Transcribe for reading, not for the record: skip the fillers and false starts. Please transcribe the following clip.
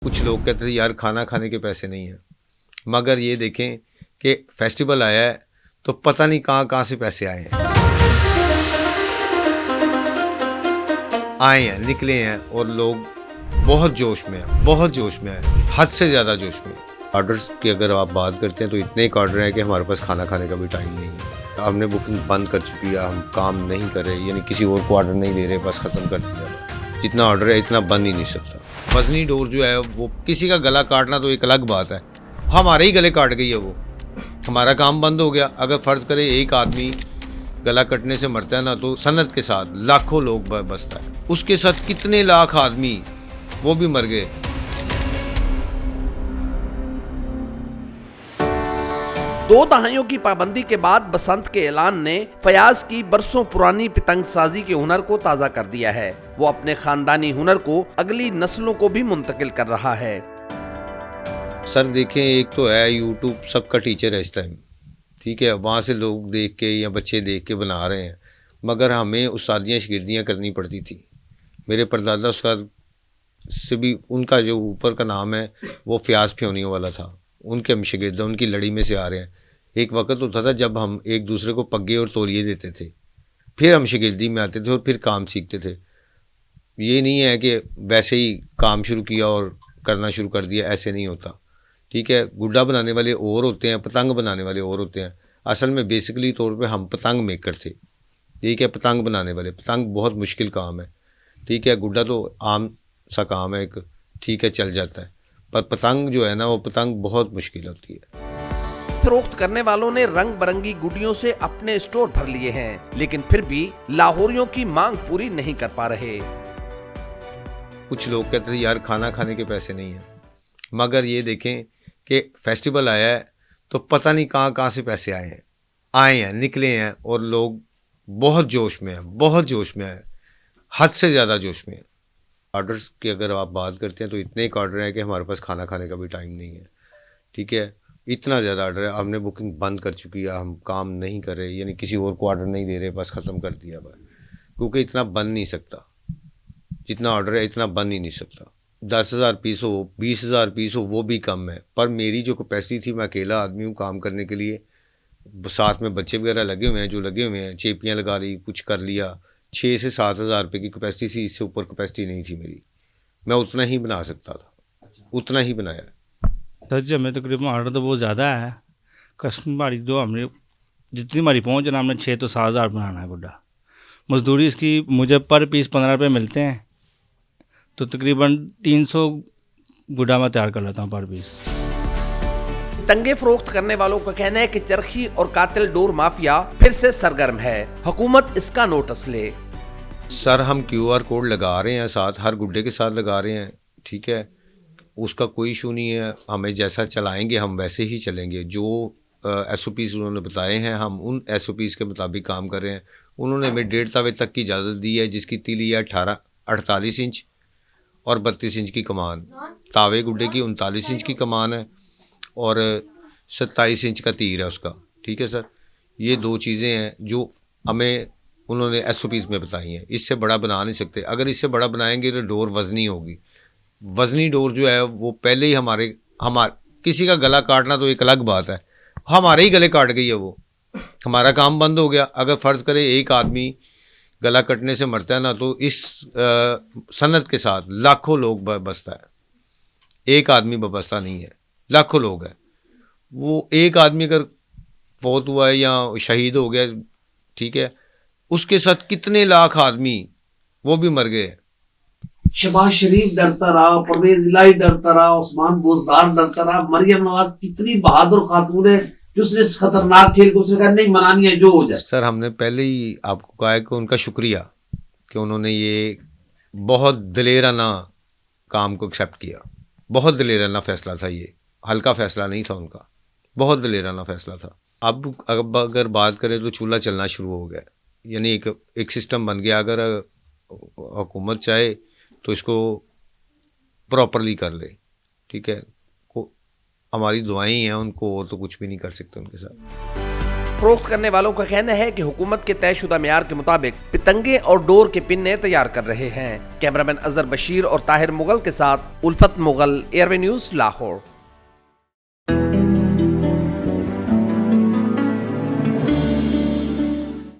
कुछ लोग कहते थे यार खाना खाने के पैसे नहीं हैं, मगर ये देखें कि फेस्टिवल आया है तो पता नहीं कहाँ कहाँ से पैसे आए हैं निकले हैं और लोग बहुत जोश में हैं, बहुत जोश में हैं, हद से ज़्यादा जोश में हैं। ऑर्डर्स की अगर आप बात करते हैं तो इतने एक ऑर्डर है कि हमारे पास खाना खाने का भी टाइम नहीं है। हमने बुकिंग बंद कर चुकी है, हम काम नहीं कर रहे, यानी किसी और को ऑर्डर नहीं दे रहे, बस ख़त्म कर दिया। जितना ऑर्डर है इतना बन ही नहीं सकता। वजनी डोर जो है वो किसी का गला काटना तो एक अलग बात है, हमारे ही गले काट गई है वो, हमारा काम बंद हो गया। अगर फ़र्ज़ करे एक आदमी गला कटने से मरता है ना, तो सनत के साथ लाखों लोग बसता है, उसके साथ कितने लाख आदमी वो भी मर गए। दो दहाइयों की पाबंदी के बाद बसंत के ऐलान ने फयाज की बरसों पुरानी पतंगसाजी के हुनर को ताज़ा कर दिया है। वो अपने खानदानी हुनर को अगली नस्लों को भी मुंतकिल कर रहा है। सर देखें, एक तो है यूट्यूब सबका टीचर है इस टाइम, ठीक है, वहाँ से लोग देख के या बच्चे देख के बना रहे हैं, मगर हमें उस्तादियाँ शिगिर्दियाँ करनी पड़ती थी। मेरे परदादा उस्ताद से भी, उनका जो ऊपर का नाम है वो फयाज फ्योनियों वाला था, उनके हम शिगिर्द, उनकी लड़ी में से आ रहे हैं। एक वक्त होता था जब हम एक दूसरे को पग्गे और तौलिए देते थे, फिर हम शिगिर्दी में आते थे और फिर काम सीखते थे। ये नहीं है कि वैसे ही काम शुरू किया और करना शुरू कर दिया, ऐसे नहीं होता, ठीक है। गुड्डा बनाने वाले और होते हैं, पतंग बनाने वाले और होते हैं। असल में बेसिकली तौर पे हम पतंग मेकर थे, ठीक है, पतंग बनाने वाले। पतंग बहुत मुश्किल काम है, ठीक है। गुड्डा तो आम सा काम है एक, ठीक है, चल जाता है, पर पतंग जो है ना, वो पतंग बहुत मुश्किल होती है। फरोख्त करने वालों ने रंग बिरंगी गुड्डियों से अपने स्टोर भर लिए हैं, लेकिन फिर भी लाहौरियों की मांग पूरी नहीं कर पा रहे। कुछ लोग कहते थे यार खाना खाने के पैसे नहीं हैं, मगर ये देखें कि फेस्टिवल आया है तो पता नहीं कहाँ कहाँ से पैसे आए हैं निकले हैं और लोग बहुत जोश में हैं, बहुत जोश में हैं, हद से ज़्यादा जोश में हैं। ऑर्डर्स की अगर आप बात करते हैं तो इतने एक ऑर्डर है कि हमारे पास खाना खाने का भी टाइम नहीं है, ठीक है। इतना ज़्यादा ऑर्डर है, हमने बुकिंग बंद कर चुकी है, हम काम नहीं कर रहे, यानी किसी और को ऑर्डर नहीं दे रहे, बस ख़त्म कर दिया बस, क्योंकि इतना बन नहीं सकता। जितना ऑर्डर है इतना बन ही नहीं सकता। 10,000 पीस हो, 20,000 पीस हो, वो भी कम है। पर मेरी जो कैपेसिटी थी, मैं अकेला आदमी हूँ काम करने के लिए, साथ में बच्चे वगैरह लगे हुए हैं, जो लगे हुए हैं, चेपियाँ लगा ली, कुछ कर लिया। 6 से 7,000 रुपये की कैपेसिटी थी, इससे ऊपर कैपेसिटी नहीं थी मेरी। मैं उतना ही बना सकता था, उतना ही बनाया। सर जी हमें तकरीबन ऑर्डर तो बहुत ज़्यादा है। कस्टमर हमारी जो हमने जितनी हमारी पहुँच है ना, हमने 6 तो 7,000 बनाना है गुड्डा। मजदूरी इसकी मुझे पर पीस 15 रुपये मिलते हैं, तो तकरीबन 300 गुड्डा मैं तैयार कर लेता हूँ पर पीस। पतंगे फरोख्त करने वालों का कहना है कि चरखी और कातिल डोर माफिया फिर से सरगर्म है, हुकूमत इसका नोटिस ले। सर हम QR कोड लगा रहे हैं, साथ हर गुड्डे के साथ लगा रहे हैं, ठीक है, उसका कोई इशू नहीं है। हमें जैसा चलाएंगे हम वैसे ही चलेंगे। जो SOPs उन्होंने बताए हैं, हम उन SOPs के मुताबिक काम कर रहे हैं। उन्होंने हमें 1.5 तवे तक की इजाज़त दी है, जिसकी तीली है 48 इंच और 32 इंच की कमान। तावे गुड्डे की 39 इंच की कमान है और 27 इंच का तीर है उसका, ठीक है सर। ये 2 चीज़ें हैं जो हमें उन्होंने SOPs में बताई हैं। इससे बड़ा बना नहीं सकते। अगर इससे बड़ा बनाएंगे तो डोर वज़नी होगी। वज़नी डोर जो है वो पहले ही हमारे किसी का गला काटना तो एक अलग बात है, हमारे ही गले काट गई है वो, हमारा काम बंद हो गया। अगर फ़र्ज़ करे एक आदमी गला कटने से मरता है ना, तो इस सनत के साथ लाखों लोग बसता है, एक आदमी बसता नहीं है, लाखों लोग हैं। वो एक आदमी अगर फौत हुआ है या शहीद हो गया, ठीक है, उसके साथ कितने लाख आदमी वो भी मर गए। शहबाज शरीफ डरता रहा, परवेज इलाही डरता रहा, उस्मान बोजदार डरता रहा, मरियम नवाज कितनी बहादुर खातून है जो उसने इस खतरनाक खेल को उसने कहा नहीं मनानी है, जो हो जाए। सर हमने पहले ही आपको कहा है कि उनका शुक्रिया कि उन्होंने ये बहुत दलेराना काम को एक्सेप्ट किया। बहुत दलेराना फैसला था ये, हल्का फैसला नहीं था उनका, बहुत दलेराना फैसला था। अब अगर बात करें तो चूल्हा चलना शुरू हो गया, यानी एक सिस्टम बन गया। अगर हुकूमत चाहे तो इसको प्रॉपरली कर ले, ठीक है। हमारी दुआएं हैं उनको, और तो कुछ भी नहीं कर सकते उनके साथ। फरोख्त करने वालों का कहना है कि हुकूमत के तयशुदा मेयार के मुताबिक पितंगे और डोर के पिन्ने तैयार कर रहे हैं। कैमरामैन अजहर बशीर और ताहिर मुगल के साथ उल्फत मुगल, एयरवे न्यूज, लाहौर।